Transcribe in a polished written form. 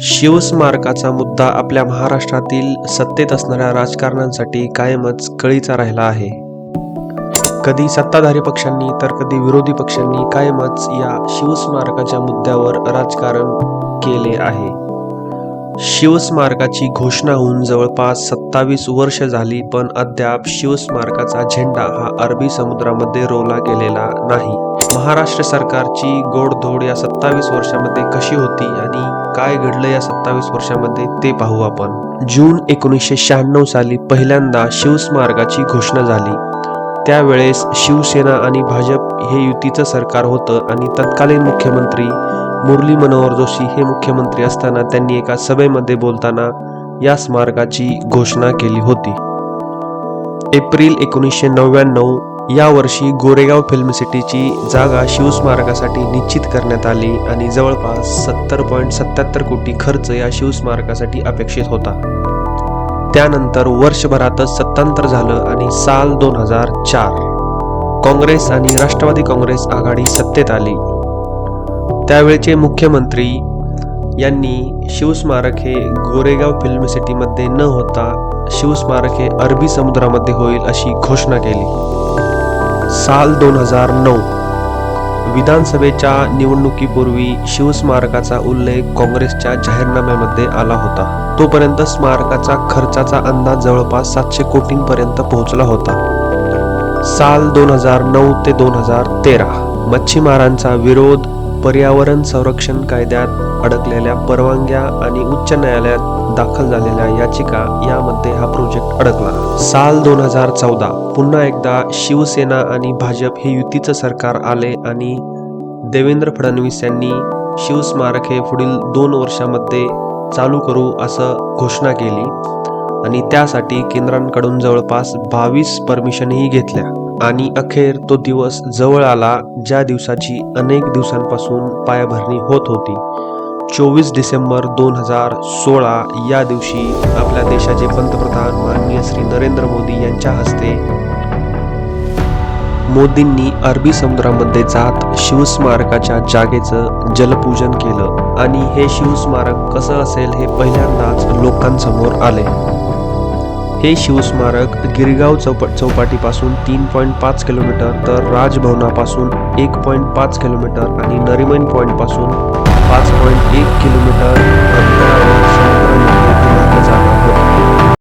शिवस्मारकाचा मुद्दा आपल्या महाराष्ट्रातील सत्तेत असणाऱ्या राजकारण्यांसाठी कायमच कळीचा राहिला आहे. कधी सत्ताधारी पक्षांनी तर कधी विरोधी पक्षांनी कायमच या शिवस्मारकाच्या मुद्द्यावर राजकारण केले आहे. शिवस्मारकाची घोषणा होऊन जवळपास 27 वर्ष झाली, पण अद्याप शिवस्मारकाचा झेंडा हा अरबी समुद्रामध्ये रोवला गेलेला नाही. महाराष्ट्र सरकारची गोडधोड या 27 वर्षामध्ये कशी होती आणि काय घडलं या 27 वर्षामध्ये ते पाहू आपण. जून 1996 साली पहिल्यांदा शिवस्मारकाची घोषणा झाली. त्यावेळेस शिवसेना आणि भाजप हे युतीचं सरकार होतं आणि तत्कालीन मुख्यमंत्री मुरली मनोहर जोशी हे मुख्यमंत्री असताना त्यांनी एका सभेमध्ये बोलताना या स्मारकाची घोषणा केली होती. एप्रिल 1999 या वर्षी गोरेगाव फिल्म सिटीची जागा शिवस्मारकासाठी निश्चित करण्यात आली आणि जवळपास 70.77 कोटी खर्च या शिवस्मारकासाठी अपेक्षित होता. त्यानंतर वर्षभरातच सत्तांतर झालं आणि साल 2004 काँग्रेस आणि राष्ट्रवादी काँग्रेस आघाडी सत्तेत आली. त्यावेळचे मुख्यमंत्री यांनी शिवस्मारक हे गोरेगाव फिल्म सिटीमध्ये न होता शिवस्मारक हे अरबी समुद्रामध्ये होईल अशी घोषणा केली. साल 2009 विधानसभेच्या निवडणुकीपूर्वी शिवस्मारकाचा उल्लेख काँग्रेसच्या जाहीरनाम्यामध्ये आला होता. तोपर्यंत स्मारकाचा खर्चाचा अंदाज जवळपास 700 कोटींपर्यंत पोहोचला होता. साल 2009 ते 2013 मच्छीमारांचा विरोध, पर्यावरण संरक्षण कायद्यात अडकलेल्या परवानग्या आणि उच्च न्यायालयात दाखल झालेल्या याचिका यामध्ये हा प्रोजेक्ट अडकला. साल 2014 पुन्हा एकदा शिवसेना आणि भाजप हे युतीचं सरकार आले आणि देवेंद्र फडणवीस यांनी शिवस्मारक हे पुढील 2 वर्षामध्ये चालू करू असं घोषणा केली आणि त्यासाठी केंद्राकडून जवळपास 22 परमिशनही घेतल्या आणि अखेर तो दिवस जवळ आला ज्या दिवसाची अनेक दिवसांपासून पायाभरणी होत होती. 24 डिसेंबर 2016 या दिवशी आपल्या देशाचे पंतप्रधान माननीय श्री नरेंद्र मोदी यांच्या हस्ते मोदींनी अरबी समुद्रामध्ये जात शिवस्मारकाच्या जागेचं जलपूजन केलं आणि हे शिवस्मारक कसं असेल हे पहिल्यांदाच लोकांसमोर आले. हे शिवस्मारक गिरगाव चौपाटीपासून 3.5 किलोमीटर तर राजभवनापासून 1.5 किलोमीटर आणि नरिमन पॉइंट पासून 5.1 किलोमीटर अंतरावर